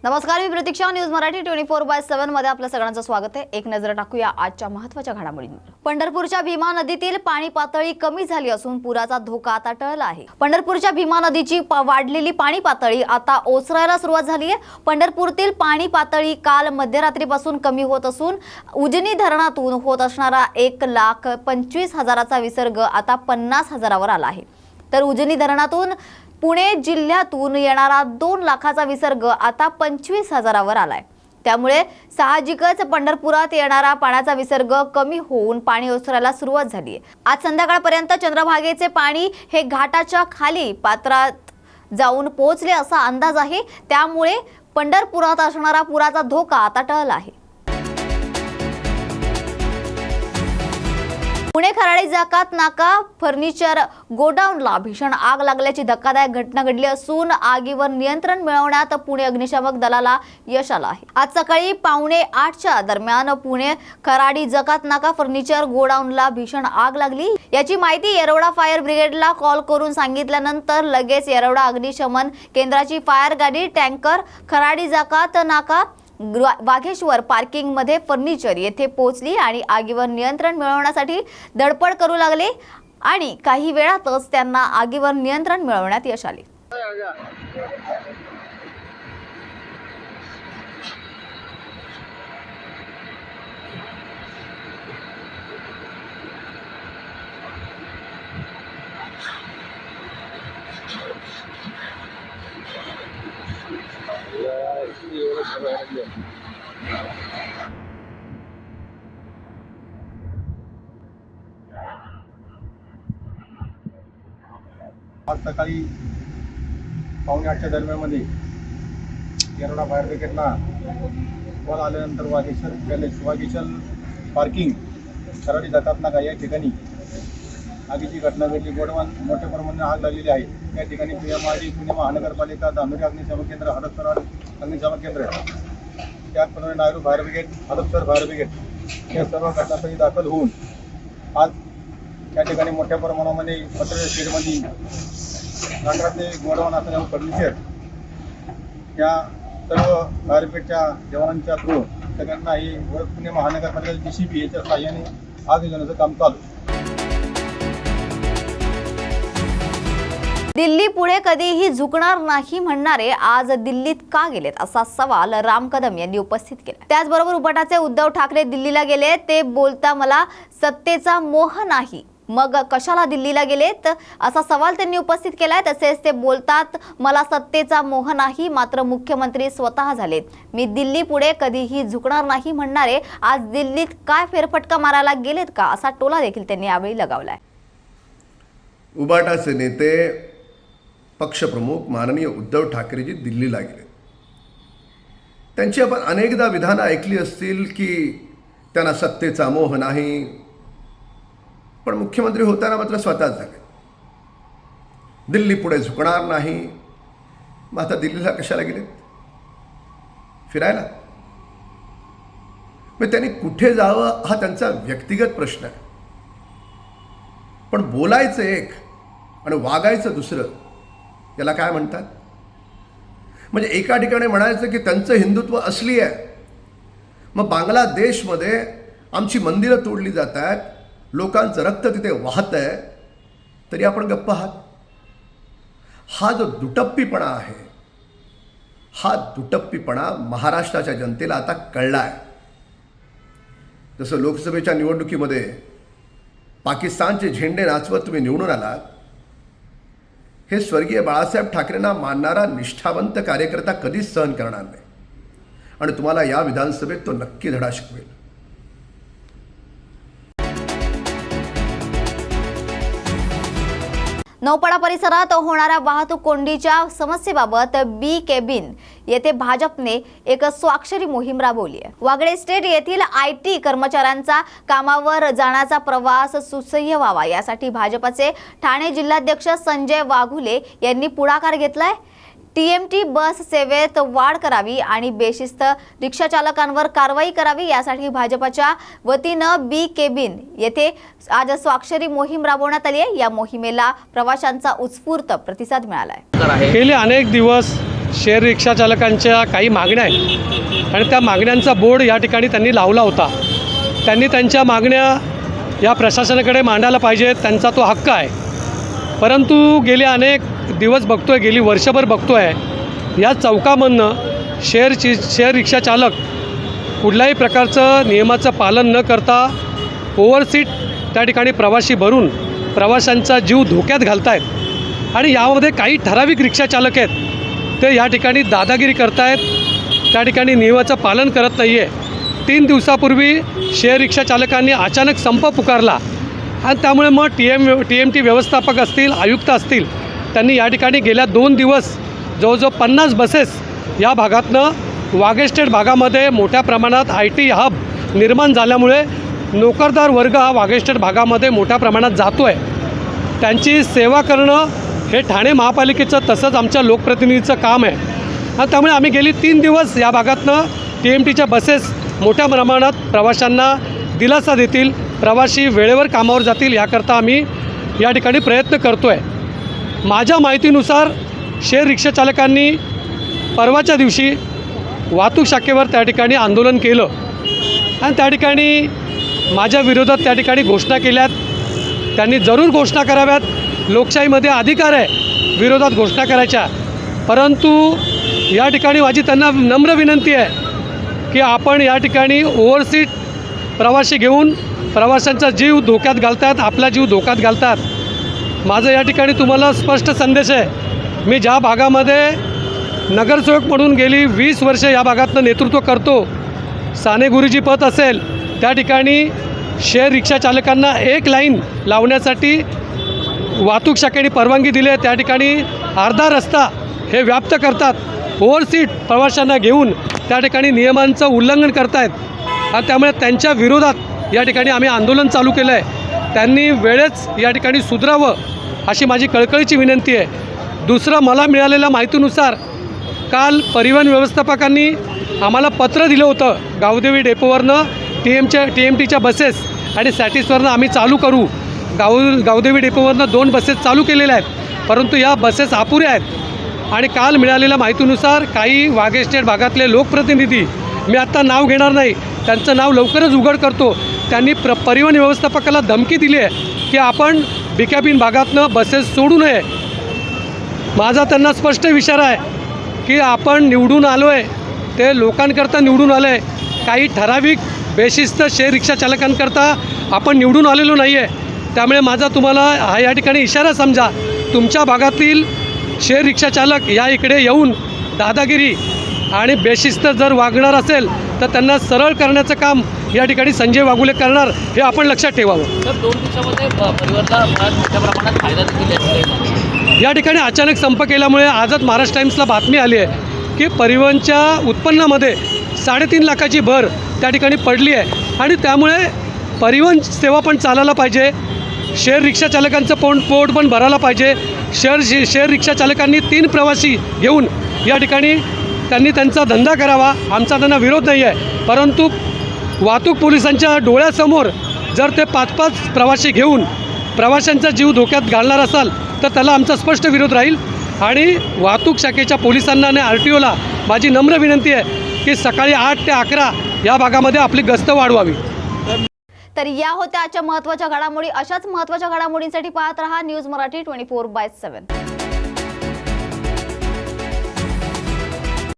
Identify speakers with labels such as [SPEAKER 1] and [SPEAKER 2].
[SPEAKER 1] नमस्कार, मी प्रतीक्षा. न्यूज मराठी 24/7 मध्ये आपलं सगळ्यांचं स्वागत आहे. एक नजर टाकूया आजच्या महत्त्वाच्या घडामोडींवर. पंढरपूरच्या भीमा नदीतील पाणी पातळी कमी झाली असून पुराचा धोका आता टळला आहे. पंढरपूरच्या भीमा नदीची वाढलेली पाणी पातळी आता ओसरायला सुरुवात झाली आहे. पंढरपूरतील पाणी पातळी काल मध्यरात्रीपासून कमी होत असून उजनी धरणातून होत असणारा 1,25,000चा विसर्ग आता 50,000वर आला आहे. तर उजनी धरणातून पुणे जिल्ह्यातून येणारा 2 लाखाचा विसर्ग आता 25,000वर आलाय. त्यामुळे साहजिकच पंढरपुरात येणारा पाण्याचा विसर्ग कमी होऊन पाणी ओसरायला सुरुवात झाली आहे. आज संध्याकाळपर्यंत चंद्रभागेचे पाणी हे घाटाच्या खाली पात्रात जाऊन पोहोचले असा अंदाज आहे. त्यामुळे पंढरपुरात असणारा पुराचा धोका आता टळला आहे. पुणे खराडी जकात नाका फर्निचर गोडाऊनला भीषण आग लागल्याची धक्कादायक घटना घडली असून आगीवर नियंत्रण मिळवण्यात पुणे अग्निशामक दलाला यश आलं आहे. आज सकाळी 7:45च्या दरम्यान पुणे खराडी जकात नाका फर्निचर गोडाऊनला भीषण आग लागली. याची माहिती येरवडा फायर ब्रिगेडला कॉल करून सांगितल्यानंतर लगेच येरवडा अग्निशमन केंद्राची फायर गाडी टँकर खराडी जकात नाका वाघेश्वर पार्किंग मध्ये फर्निचर येथे पोहोचली आणि आगीवर नियंत्रण मिळवण्यासाठी धडपड करू लागले आणि काही वेळातच त्यांना आगीवर नियंत्रण मिळवण्यात यश आले.
[SPEAKER 2] आज सकाळी 7:45च्या दरम्यानमध्ये येरवडा फायर ब्रिगेडला कॉल आल्यानंतर वाघेश्वर पार्किंग खराडी जकात नाका या ठिकाणी आगीची घटना घडली. गोडवान मोठ्या प्रमाणात आग लागलेली आहे. या ठिकाणी PMRD पुणे महानगरपालिका, धानोरी अग्निशामक केंद्र, हडपसर अग्निशामक केंद्र, त्याचप्रमाणे नायरू fire brigade, Hadapsar fire brigade या सर्व घटनास्थळी दाखल होऊन आज या ठिकाणी मोठ्या प्रमाणामध्ये मटेरियल शेडमध्ये लाकडाचे गोडाऊन असणाऱ्या फर्निचर या सर्व फायर ब्रिगेडच्या जवानांच्या थ्रू सगळ्यांना ही पुणे महानगरपालिका JCB याच्या सहाय्याने आग विझवण्याचं काम चालू.
[SPEAKER 1] दिल्ली पुढे कधीही झुकणार नाही म्हणणारे आज दिल्लीत का गेलेत असा सवाल राम कदम यांनी उपस्थित केला. त्याचबरोबर उपाटाचे उद्धव ठाकरे दिल्लीला गेले. ते बोलता मला सत्तेचा मोह नाही, मग कशाला दिल्लीला गेलेत असा सवाल त्यांनी उपस्थित केलाय. तसेच ते बोलतात मला सत्तेचा मोह नाही, मात्र मुख्यमंत्री स्वतः झालेत. मी दिल्ली पुढे कधीही झुकणार नाही म्हणणारे आज दिल्लीत काय फेरफटका मारायला गेलेत का असा टोला देखील त्यांनी यावेळी लगावलाय.
[SPEAKER 3] उबाटाचे नेते पक्षप्रमुख माननीय उद्धव ठाकरेजी दिल्लीला गेले. त्यांची आपण अनेकदा विधानं ऐकली असतील की त्यांना सत्तेचा मोह नाही, पण मुख्यमंत्री होताना मात्र स्वतःच झाले. दिल्ली पुढे झुकणार नाही. मग आता दिल्लीला कशाला गेलेत? फिरायला? मग त्यांनी कुठे जावं हा त्यांचा व्यक्तिगत प्रश्न आहे. पण बोलायचं एक आणि वागायचं दुसरं, याला काय म्हणतात? म्हणजे एका ठिकाणी म्हणायचं की त्यांचं हिंदुत्व असली आहे, मग बांगलादेशमध्ये आमची मंदिरं तोडली जात आहेत, लोकांचं रक्त तिथे वाहत आहे, तरी आपण गप्प आहात. हा जो दुटप्पीपणा आहे, हा दुटप्पीपणा महाराष्ट्राच्या जनतेला आता कळला आहे. जसं लोकसभेच्या निवडणुकीमध्ये पाकिस्तानचे झेंडे नाचवत तुम्ही निवडून आलात, हे स्वर्गीय बाळासाहेब ठाकरेंना मानणारा निष्ठावंत कार्यकर्ता कधीच सहन करणार नाही आणि तुम्हाला या विधानसभेत तो नक्की धडा शिकवेल.
[SPEAKER 1] नौपाडा परिसरात होणाऱ्या वाहतूक कोंडीच्या समस्येबाबत बी केबिन येथे भाजपने एक स्वाक्षरी मोहीम राबवली आहे. वागळे स्टेट येथील IT कर्मचाऱ्यांचा कामावर जाण्याचा प्रवास सुसह्य व्हावा यासाठी भाजपचे ठाणे जिल्हाध्यक्ष संजय वाघुले यांनी पुढाकार घेतलाय. TMT बस सेवेत वाढ करावी आणि बेशिस्त रिक्षा चालकांवर कारवाई करावी यासाठी भाजपच्या वतीनं बी केबिन येथे आज स्वाक्षरी मोहीम राबवण्यात आली आहे. या मोहिमेला प्रवाशांचा उत्स्फूर्त प्रतिसाद मिळाला आहे.
[SPEAKER 4] गेले अनेक दिवस शेअर रिक्षा चालकांच्या काही मागण्या आहेत आणि त्या मागण्यांचा बोर्ड या ठिकाणी त्यांनी लावला होता. त्यांनी त्यांच्या मागण्या या प्रशासनाकडे मांडायला पाहिजेत, त्यांचा तो हक्क आहे. परंतु गेले अनेक दिवस बघतो आहे, गेली वर्षभर बघतो आहे, या चौकामधनं शेअर रिक्षा चालक कुठल्याही प्रकारचं नियमाचं पालन न करता ओव्हरसीट त्या ठिकाणी प्रवासी भरून प्रवाशांचा जीव धोक्यात घालत आहेत. आणि यामध्ये काही ठराविक रिक्षा चालक आहेत ते या ठिकाणी दादागिरी करत आहेत, त्या ठिकाणी नियमाचं पालन करत नाही आहे. 3 दिवसापूर्वी शेअर रिक्षा चालकांनी अचानक संप पुकारला आणि त्यामुळे मग TMT व्यवस्थापक असतील, आयुक्त असतील, त्यांनी या ठिकाणी गेल्या 2 दिवस जवळजवळ 50 बसेस या भागातनं वाघेस्टेट भागामध्ये मोठ्या प्रमाणात IT हब निर्माण झाल्यामुळे नोकरदार वर्ग हा वाघेस्टेट भागामध्ये मोठ्या प्रमाणात जातो आहे. त्यांची सेवा करणं हे ठाणे महापालिकेचं तसंच आमच्या लोकप्रतिनिधीचं काम आहे. आणि त्यामुळे आम्ही गेली 3 दिवस या भागातनं TMTच्या बसेस मोठ्या प्रमाणात प्रवाशांना दिलासा देतील, प्रवासी वेळेवर कामावर जातील याकरता आम्ही या ठिकाणी प्रयत्न करतो आहे. माझ्या माहितीनुसार शेअर रिक्षा चालकांनी परवाच्या दिवशी वाहतूक शाखेवर त्या ठिकाणी आंदोलन केलं आणि त्या ठिकाणी माझ्या विरोधात त्या ठिकाणी घोषणा केल्यात. त्यांनी जरूर घोषणा कराव्यात, लोकशाहीमध्ये अधिकार आहे विरोधात घोषणा करायच्या. परंतु या ठिकाणी माझी त्यांना नम्र विनंती आहे की आपण या ठिकाणी ओव्हरसीट प्रवासी घेऊन प्रवाशांचा जीव धोक्यात घालतात, आपला जीव धोक्यात घालतात. माझं या ठिकाणी तुम्हाला स्पष्ट संदेश आहे. मी ज्या भागामध्ये नगरसेवक म्हणून गेली 20 वर्ष या भागातनं नेतृत्व करतो, साने गुरुजी पथ असेल, त्या ठिकाणी शेअर रिक्षा चालकांना एक लाईन लावण्यासाठी वाहतूक शाखेने परवानगी दिली आहे. त्या ठिकाणी अर्धा रस्ता हे व्याप्त करतात, ओव्हरसीट प्रवाशांना घेऊन त्या ठिकाणी नियमांचं उल्लंघन करत आहेत आणि त्यामुळे त्यांच्या विरोधात या ठिकाणी आम्ही आंदोलन चालू केलं आहे. त्यांनी वेळेच या ठिकाणी सुधारावं अशी माझी कळकळीची विनंती आहे. दुसरं, मला मिळालेल्या माहितीनुसार काल परिवहन व्यवस्थापकांनी आम्हाला पत्र दिलं होतं, गावदेवी डेपोवरनं TMTच्या बसेस आणि सॅटिसवरनं आम्ही चालू करू. गावदेवी डेपोवरनं 2 बसेस चालू केलेल्या आहेत, परंतु या बसेस अपुऱ्या आहेत. आणि काल मिळालेल्या माहितीनुसार काही वाघेस्टेट भागातले लोकप्रतिनिधी, मी आत्ता नाव घेणार नाही, त्यांचं नाव लवकरच उघड करतो, त्यांनी परिवहन व्यवस्थापकाला धमकी दिली आहे की आपण बिक्याबिन भागातनं बसेस सोडू नये. माझा त्यांना स्पष्ट इशारा आहे की आपण निवडून आलो आहे, ते लोकांकरता निवडून आलं आहे, काही ठराविक बेशिस्त शेअर रिक्षा चालकांकरता आपण निवडून आलेलो नाही आहे. त्यामुळे माझा तुम्हाला हा या ठिकाणी इशारा समजा, तुमच्या भागातील शेअर रिक्षा चालक या इकडे येऊन दादागिरी आणि बेशिस्त जर वागणार असेल तर त्यांना सरळ करण्याचं काम या ठिकाणी संजय वाघुले करणार, हे आपण लक्षात ठेवावं.
[SPEAKER 5] तर 2 दिवसामध्ये परिवाराला मोठ्या प्रमाणात फायदा देखील
[SPEAKER 4] या ठिकाणी अचानक संप केल्यामुळे आजच महाराष्ट्र टाइम्सला बातमी आली आहे की परिवहनच्या उत्पन्नामध्ये 3.5 लाखाची भर त्या ठिकाणी पडली आहे. आणि त्यामुळे परिवहन सेवा पण चालायला पाहिजे, शेअर रिक्षा चालकांचं पोट पण भरायला पाहिजे. शेअर रिक्षा चालकांनी 3 प्रवासी घेऊन या ठिकाणी त्यांनी त्यांचा धंदा करावा, आमचा त्यांना विरोध नाही आहे. परंतु वाहतूक पोलिसांच्या डोळ्यासमोर जर ते 5-5 प्रवासी घेऊन प्रवाशांचा जीव धोक्यात घालणार असाल तर त्याला आमचा स्पष्ट विरोध राहील. आणि वाहतूक शाखेच्या पोलिसांना आणि RTOला माझी नम्र विनंती आहे की सकाळी 8 ते 11 या भागामध्ये आपली गस्त वाढवावी.
[SPEAKER 1] तर या होत्या आजच्या महत्त्वाच्या घडामोडी. अशाच महत्त्वाच्या घडामोडींसाठी पाहत रहा न्यूज मराठी 24/7.